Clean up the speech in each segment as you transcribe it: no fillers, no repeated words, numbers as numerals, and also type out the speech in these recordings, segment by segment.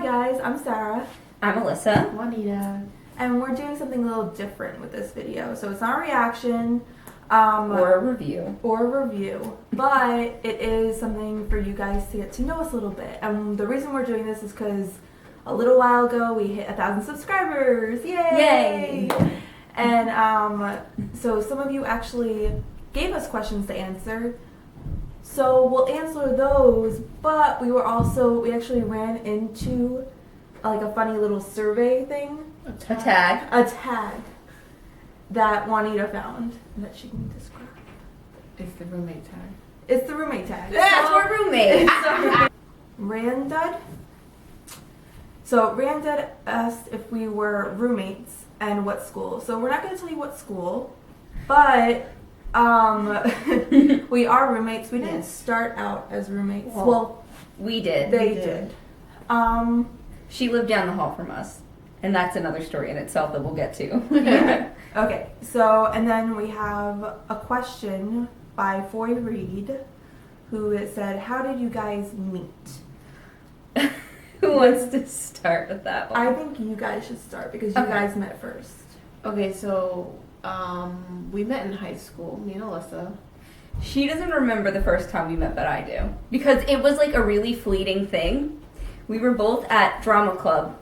guys, I'm Sarah. I'm Alyssa. Juanita. And we're doing something a little different with this video. So it's not a reaction. Or a review. But it is something for you guys to get to know us a little bit. And the reason we're doing this is because a little while ago we hit 1,000 subscribers. Yay! And so some of you actually gave us questions to answer. So we'll answer those, but we actually ran into like a funny little survey thing. A tag That Juanita found that she can describe. It's the roommate tag. It's the roommate tag. That's our roommate. Randud. So Randud asked if we were roommates and what school. So we're not going to tell you what school, but we are roommates. We didn't start out as roommates. Well, we did. They did. She lived down the hall from us, and that's another story in itself that we'll get to. Yeah. Okay. So, and then we have a question by Foy Reed, who said, "How did you guys meet?" Who wants to start with that one? I think you guys should start because you guys met first. Okay, so we met in high school, me and Alyssa. She doesn't remember the first time we met, but I do. Because it was like a really fleeting thing. We were both at drama club,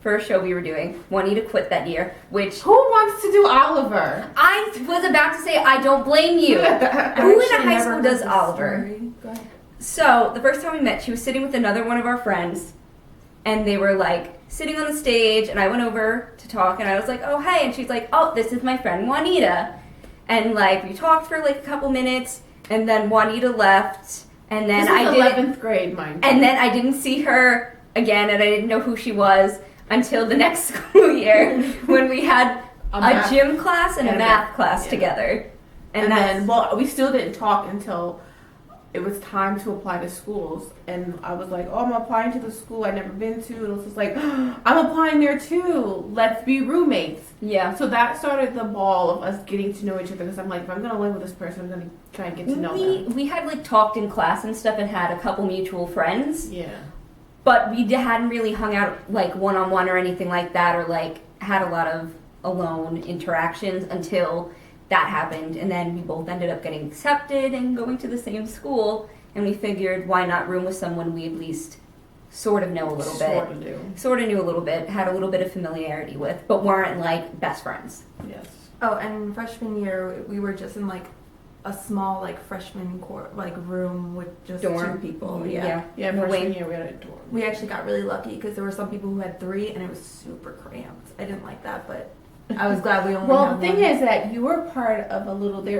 first show we were doing. Juanita quit that year, which... Who wants to do Oliver? I was about to say, I don't blame you. Who in a high school does Oliver? Go ahead. So, the first time we met, she was sitting with another one of our friends, and they were like sitting on the stage, and I went over to talk, and I was like, oh, hey, and she's like, oh, this is my friend Juanita. And like, we talked for like a couple minutes, and then Juanita left, and then this was 11th grade, mind you. And then I didn't see her again, and I didn't know who she was until the next school year when we had a gym class and a math class together. And then, well, we still didn't talk until it was time to apply to schools. And I was like, oh, I'm applying to the school I've never been to. And it was just like, I'm applying there too. Let's be roommates. Yeah. So that started the ball of us getting to know each other. Because I'm like, if I'm going to live with this person, I'm going to try and get to know them. We had like talked in class and stuff and had a couple mutual friends. Yeah. But we hadn't really hung out like one-on-one or anything like that, or like had a lot of alone interactions until that happened. And then we both ended up getting accepted and going to the same school, and we figured why not room with someone we at least sort of know a little bit. Sort of knew a little bit, had a little bit of familiarity with, but weren't like best friends. Yes. Oh, and freshman year we were just in like a small like freshman room with just dorm. 2 people. Yeah. Freshman year we had a dorm. We actually got really lucky because there were some people who had 3 and it was super cramped. I didn't like that, but I was glad we only well, had the thing one. is that you were part of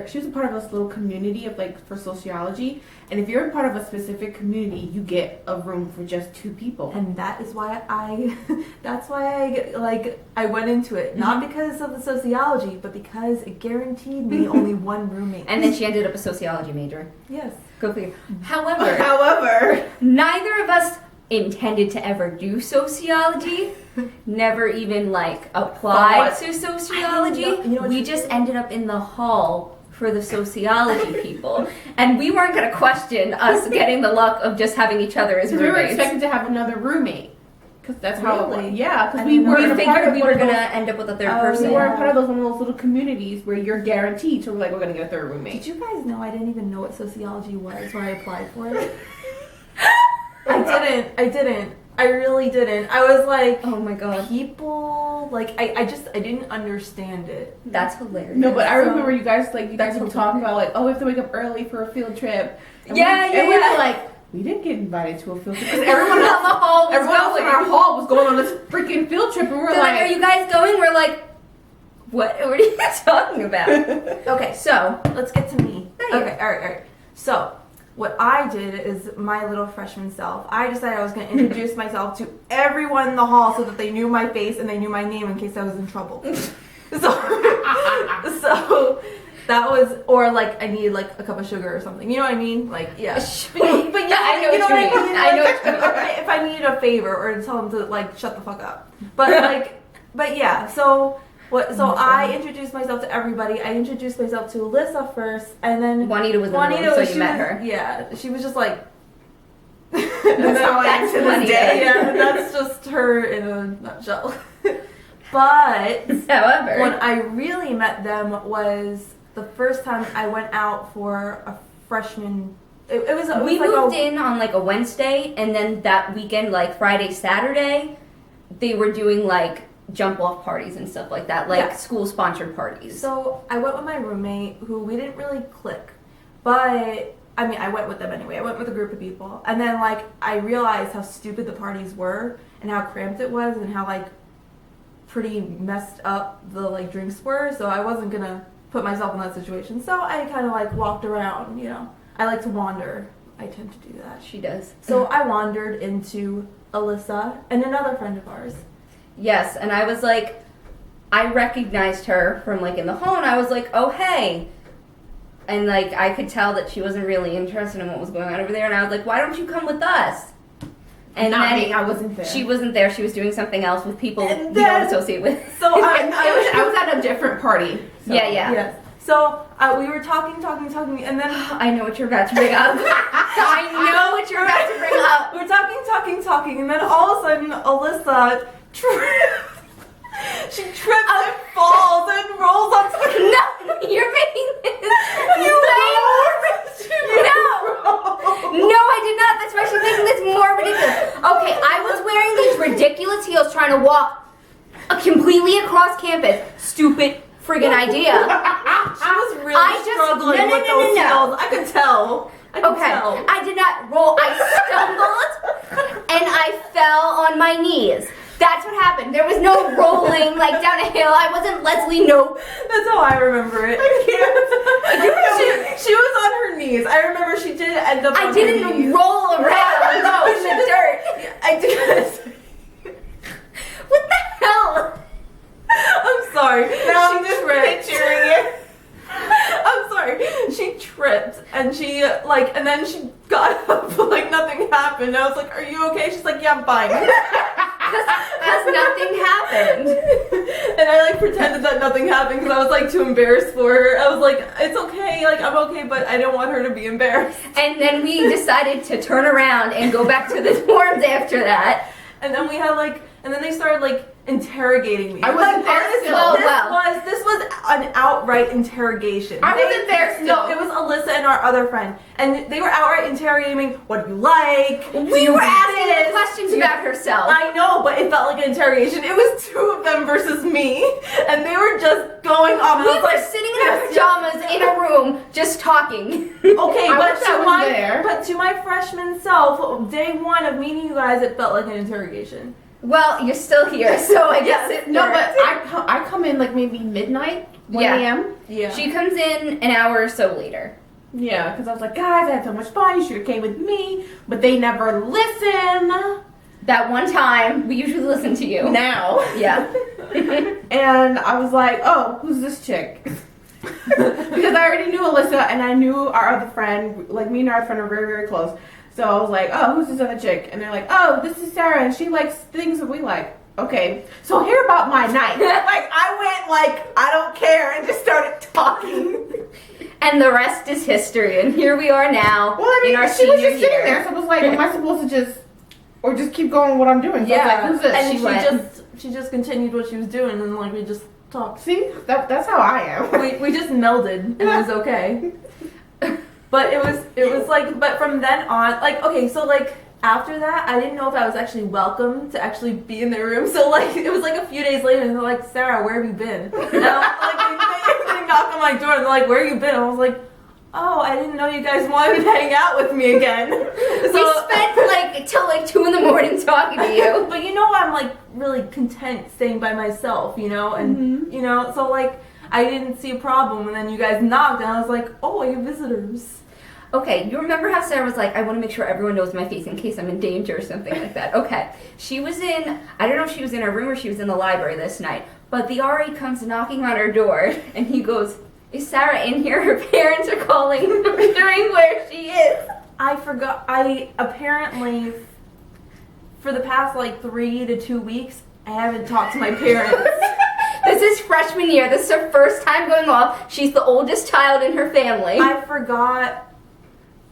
she was a part of this little community of like for sociology, and if you're a part of a specific community, you get a room for just 2 people. And that is why I went into it, not because of the sociology, but because it guaranteed me only one roommate. And then she ended up a sociology major. Yes. Go figure. However, neither of us intended to ever do sociology, never even like applied to sociology. We just ended up in the hall for the sociology people, and we weren't going to question us getting the luck of just having each other as roommates. We were expected to have another roommate because that's how it went. Yeah, because we figured we were going to end up with a third person. We were part of one of those little communities where you're guaranteed to we're going to get a third roommate. Did you guys know I didn't even know what sociology was when I applied for it? I didn't. I really didn't. I was like, oh my god, people, like, I didn't understand it. That's hilarious. No, but I remember you guys were talking about like, oh, we have to wake up early for a field trip. And we were like, we didn't get invited to a field trip. Everyone else in our hall was going on this freaking field trip, and we're like, are you guys going? We're like, what are you talking about? Okay, so let's get to me. Okay, all right. So what I did is my little freshman self, I decided I was going to introduce myself to everyone in the hall so that they knew my face and they knew my name in case I was in trouble. So that was, or like I needed like a cup of sugar or something. You know what I mean? Like, yeah. But yeah, I know what you mean. I know what you mean. Or if I needed a favor or to tell them to like shut the fuck up. But yeah, so I introduced myself to everybody. I introduced myself to Alyssa first, and then Juanita was in the room, so you met her. Yeah, she was just like, That's how I am to this day. Yeah, that's just her in a nutshell. But However, when I really met them was the first time I went out for a freshman. It was we like moved in on like a Wednesday, and then that weekend, like Friday, Saturday, they were doing like jump off parties and stuff like that, like school sponsored parties. So I went with my roommate, who we didn't really click, but I mean, I went with them anyway. I went with a group of people, and then like I realized how stupid the parties were, and how cramped it was, and how like pretty messed up the like drinks were. So I wasn't gonna put myself in that situation. So I kind of like walked around. You know, I like to wander. I tend to do that. She does. So I wandered into Alyssa and another friend of ours. Yes, and I was like, I recognized her from like in the hall, and I was like, oh hey. And like I could tell that she wasn't really interested in what was going on over there, and I was like, why don't you come with us? And Not then me, I wasn't there. She wasn't there. She was doing something else with people And we don't then- associate with. So I was at a different party. So. Yeah. Yes. So we were talking, and then I know what you're about to bring up. I know what you're about to bring up. we were talking, and then all of a sudden Alyssa trips. She trips and falls and rolls onto the No, you're making this You way more No. No, I did not. That's why she's making this more ridiculous. Okay, I was wearing these ridiculous heels trying to walk completely across campus. Stupid friggin' idea. She was really I just- struggling no, with those heels. I could tell. Okay, I did not roll. I stumbled and I fell on my knees. That's what happened. There was no rolling like down a hill. I wasn't Leslie Nope. That's how I remember it. I can't. she was on her knees. I remember she did end up on I her didn't knees. roll around no, in She the just- dirt. I did. What the hell? I'm sorry. Now She I'm just tripped. picturing it. I'm sorry. She tripped and she and then she got up like nothing happened. I was like, "Are you okay?" She's like, "Yeah, I'm fine." Because nothing happened. And I like pretended that nothing happened because I was like too embarrassed for her. I was like, "It's okay. Like I'm okay, but I don't want her to be embarrassed." And then we decided to turn around and go back to the dorms after that. And then we had and then they started interrogating me. I wasn't there honestly, still. This was an outright interrogation. I wasn't there No, still. it was Alyssa and our other friend, and they were outright interrogating me. What do you like? We were asking her questions about herself. I know, but it felt like an interrogation. It was two of them versus me, and they were just going off. We were sitting in our pajamas in a room just talking. Okay, I but wish I was there. to my freshman self, day one of meeting you guys, it felt like an interrogation. Well, you're still here, so I guess it No, worked. but I come in maybe midnight, 1 Yeah. a.m. Yeah. She comes in an hour or so later. Yeah, because I was like, guys, I had so much fun. You should have came with me, but they never listen. That one time, we usually listen to you. Now. Yeah. And I was like, oh, who's this chick? Because I already knew Alyssa and I knew our other friend. Like, me and our other friend are very, very close. So I was like, oh, who's this other chick? And they're like, oh, this is Sarah, and she likes things that we like. Okay, so hear about my night. I went I don't care, and just started talking. And the rest is history, and here we are now Well, I mean, in our she was senior just sitting year. there, so it was like, am I supposed to just keep going what I'm doing? So I was like, who's this? and she just continued what she was doing, and we just talked. See, that's how I am. We just melded, and it was okay. But it was but from then on, okay, so after that, I didn't know if I was actually welcome to actually be in their room. So it was a few days later, and they're like, Sarah, where have you been? And they knock on my door, and they're like, where have you been? And I was like, oh, I didn't know you guys wanted to hang out with me again. We spent till 2 in the morning talking to you. But I'm really content staying by myself, and so I didn't see a problem, and then you guys knocked, and I was like, oh, I have visitors. Okay, you remember how Sarah was like, I want to make sure everyone knows my face in case I'm in danger or something like that. Okay, she was I don't know if she was in her room or she was in the library this night, but the RA comes knocking on her door, and he goes, is Sarah in here? Her parents are calling, wondering where she is. I forgot, apparently, for the past 3 to 2 weeks, I haven't talked to my parents. This is freshman year. This is her first time going off. She's the oldest child in her family. I forgot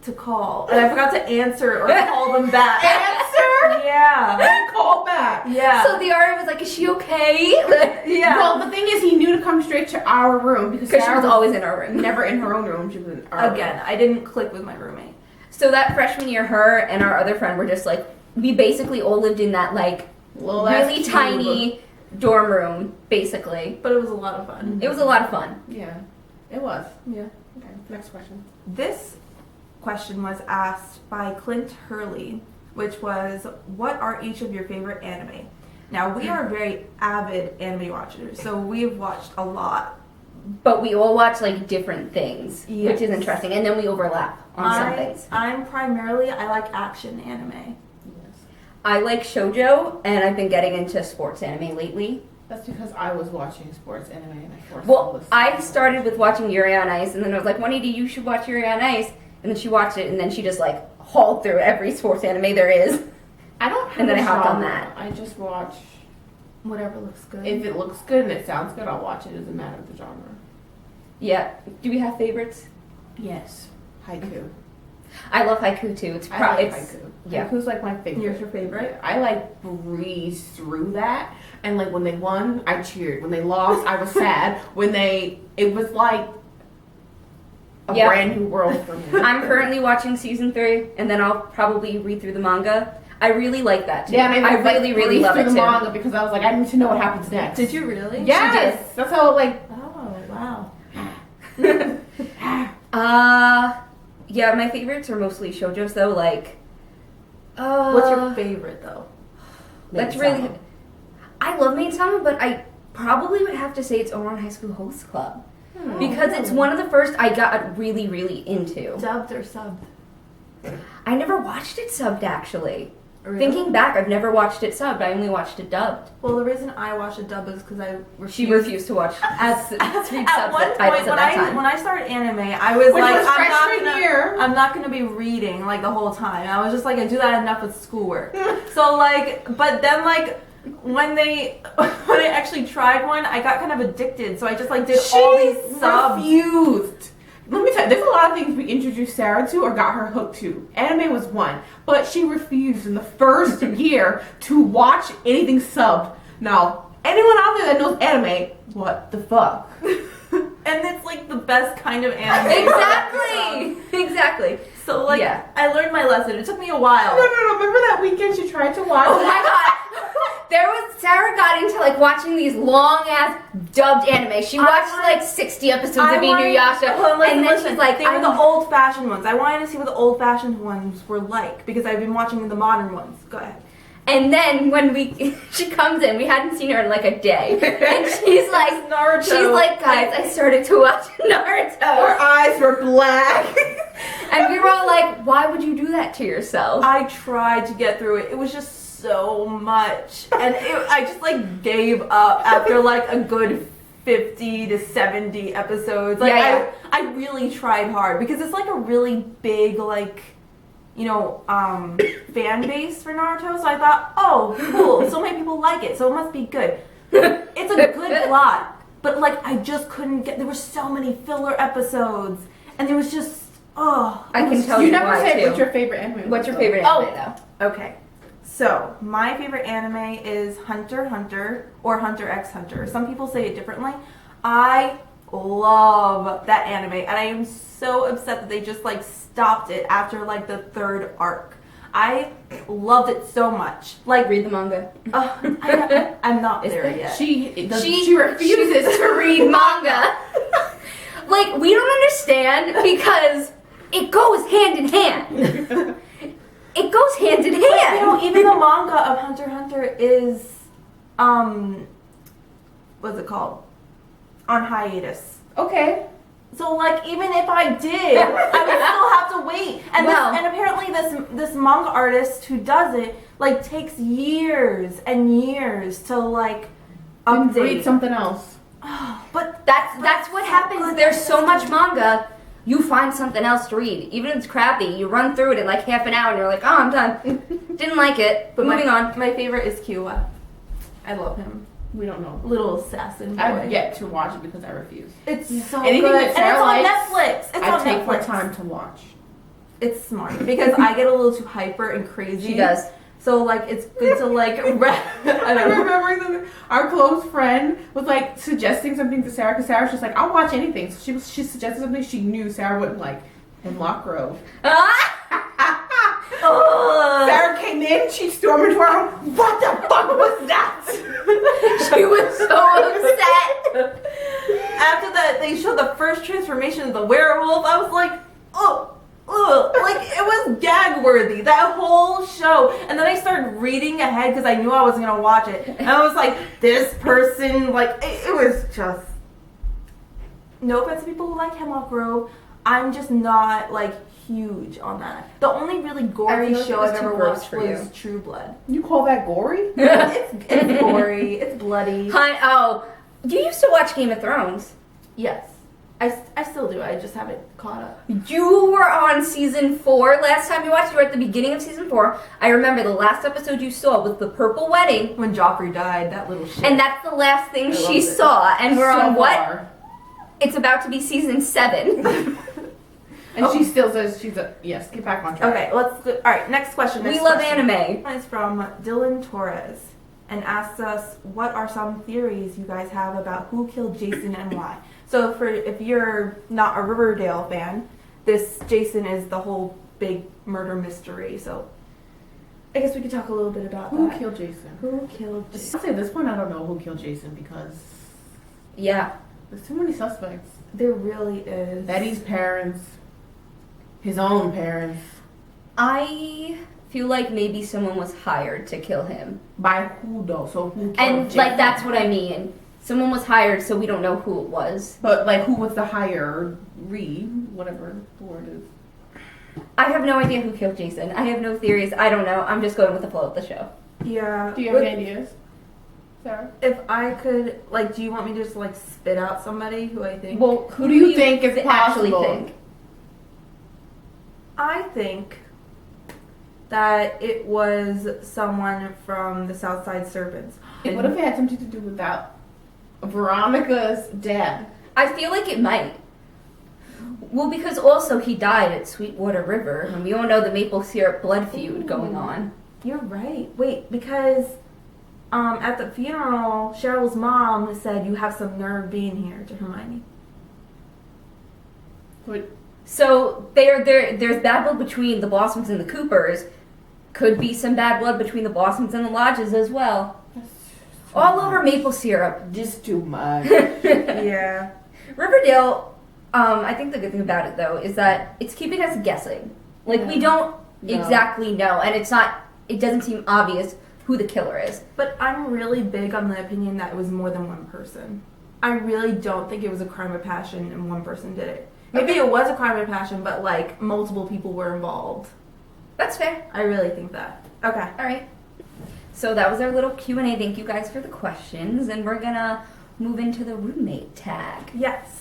to call, and I forgot to answer or call them back. Answer? Yeah. Call back. Yeah. So the RA was like, is she okay? Yeah. Well, the thing is, he knew to come straight to our room because Because she Sarah was always in our room. never in her own room. She was in our Again, I didn't click with my roommate. So that freshman year, her and our other friend were just like, we basically all lived in that like room. really tiny dorm room, basically. But it was a lot of fun. It was a lot of fun. Yeah, it was. Yeah. Okay, next question. This question was asked by Clint Hurley, which was, what are each of your favorite anime? Now, we are very avid anime watchers, so we've watched a lot. But we all watch like different things, Yes. which is interesting. And then we overlap on some things. I like action anime. Yes. I like shoujo, and I've been getting into sports anime lately. That's because I was watching sports anime and I forced Well, Alice I to started with watching Yuri on Ice, and then I was like, Juanita, you should watch Yuri on Ice. And then she watched it, and then she just like hauled through every sports anime there is. I don't have And then a I hopped on genre. that. I just watch. Whatever looks good. If it looks good and it sounds good, I'll watch it. It doesn't matter the genre. Yeah. Do we have favorites? Yes. Haiku. I love haiku too. It's I like it's haiku. yeah. Haiku's like my favorite. Yours your favorite? I like breezed through that, and like when they won, I cheered. When they lost, I was sad. It was like a Yeah. brand new world for me. I'm currently watching season 3, and then I'll probably read through the manga. I really like that too. Yeah, maybe I like, really breezed love through it the too. manga because I was like, I need to know what happens next. Did you really? Yes, that's how like. Oh, wow. Yeah, my favorites are mostly shoujos though. Like, What's your favorite, though? that's Maid-sama. really. I love Maid Sama, but I probably would have to say it's Ouran High School Host Club because it's one of the first I got really into. Dubbed or subbed? I never watched it subbed actually. Really? Thinking back, I've never watched it subbed. I only watched it dubbed. Well, the reason I watched it dubbed is because I refused. She refused to watch At subtitles one at point, that time. when I started anime, I was Which like, was freshman year. I'm not gonna be reading like the whole time. I was just like, I do that enough with schoolwork. So like, but then like when they when I actually tried one, I got kind of addicted. So I just like did all these subs. Refused. Let me tell you, there's a lot of things we introduced Sarah to or got her hooked to. Anime was one, but she refused in the first year to watch anything subbed. Now, anyone out there that knows anime, what the fuck? And it's like the best kind of anime. Exactly. So like, Yeah. I learned my lesson. It took me a while. No. Remember that weekend she tried to watch Oh my god. Sarah got into like watching these long ass dubbed anime. She watched like 60 episodes of Inuyasha, and then she's like, they were the old fashioned ones. I wanted to see what the old fashioned ones were like because I've been watching the modern ones. Go ahead. and then when she comes in, we hadn't seen her in like a day, and she's like, Naruto. she's like, guys, I started to watch Her Naruto, eyes were black. and we were all like, why would you do that to yourself? I tried to get through it. It was just so much, and I just like gave up after like a good 50 to 70 episodes. Like Yeah. I really tried hard because it's like a really big like fan base for Naruto. So I thought, oh, cool. So many people like it, so it must be good. It's a good plot, but like I just couldn't get. There were so many filler episodes, and there was just I can tell You you never why said too. what's your favorite anime. What's your favorite Oh. anime though? Okay, so my favorite anime is Hunter x Hunter or Hunter x Hunter. Some people say it differently. I love that anime, and I am so upset that they just like stopped it after like the 3rd arc. I loved it so much. Like, Read the manga. I'm not there yet. She refuses to read manga. Like, we don't understand because it goes hand in hand. It goes hand in hand. Even the manga of Hunter x Hunter is, what's it called? On hiatus. Okay. So, like, even if I did, I would still have to wait. And and apparently this manga artist who does it, like, takes years and years to, like, update. Read something else. But That's what happens. There's so much manga, you find something else to read. Even if it's crappy, you run through it in like half an hour and you're like, oh, I'm done. Didn't like it. But moving on. My favorite is Kyowa. I love him. We don't know. Little assassin boy. I've yet to watch it because I refuse. It's so Anything good. that And it's Sarah on likes, Netflix. It's I on take Netflix. my time to watch. It's smart because I get a little too hyper and crazy. She does. So like it's good to like. I remember something. Our close friend was like suggesting something to Sarah because Sarah's just like, I'll watch anything. So she suggested something she knew Sarah wouldn't like. Hemlock Grove. Sarah came in, she stormed into our room. What the fuck was that? She was so upset. After that, they showed the first transformation of the werewolf. I was like, oh. Ugh, like it was gag worthy, that whole show. And then I started reading ahead because I knew I wasn't gonna watch it. And I was like, this person, like it was just, no offense to people who like Hemlock Grove, I'm just not like huge on that. The only really gory show I've ever watched was True Blood. You call that gory? It's gory, it's bloody. You used to watch Game of Thrones. Yes. I still do. I just haven't caught up. You were on season 4 last time you watched. You were at the beginning of season 4. I remember the last episode you saw was the purple wedding. When Joffrey died, that little shit. And that's the last thing she saw. And we're on what? It's about to be season 7. And she still says she's yes, get back on track. Okay, let's go. Alright, next question. We love anime. It's from Dylan Torres and asks us, what are some theories you guys have about who killed Jason and why? So if you're not a Riverdale fan, this Jason is the whole big murder mystery. So I guess we could talk a little bit about who killed Jason. Who killed Jason? I'll say at this point I don't know who killed Jason because there's too many suspects. There really is. Betty's parents, his own parents. I feel like maybe someone was hired to kill him. By who though? So who killed And Jason? like that's what I mean. Someone was hired, so we don't know who it was. But like, who was the hire? Whatever the word is. I have no idea who killed Jason. I have no theories. I don't know. I'm just going with the flow of the show. Yeah. Do you have any ideas, Sarah? If I could, like, do you want me to just like spit out somebody who I think? Well, who do you think is actually possible? think? I think that it was someone from the Southside Serpents. What if it had something to do with that? Veronica's dad. I feel like it might. Well, because also he died at Sweetwater River, and we all know the maple syrup blood feud going on. You're right. Wait, because at the funeral, Cheryl's mom said, "You have some nerve being here," to Hermione. What? So there's bad blood between the Blossoms and the Coopers. Could be some bad blood between the Blossoms and the Lodges as well. All over maple syrup. Just too much. Yeah. Riverdale, I think the good thing about it, though, is that it's keeping us guessing. Like, we don't exactly know, and it doesn't seem obvious who the killer is. But I'm really big on the opinion that it was more than one person. I really don't think it was a crime of passion and one person did it. Maybe it was a crime of passion, but, like, multiple people were involved. That's fair. I really think that. Okay. All right. So that was our little Q&A. Thank you guys for the questions. And we're going to move into the roommate tag. Yes.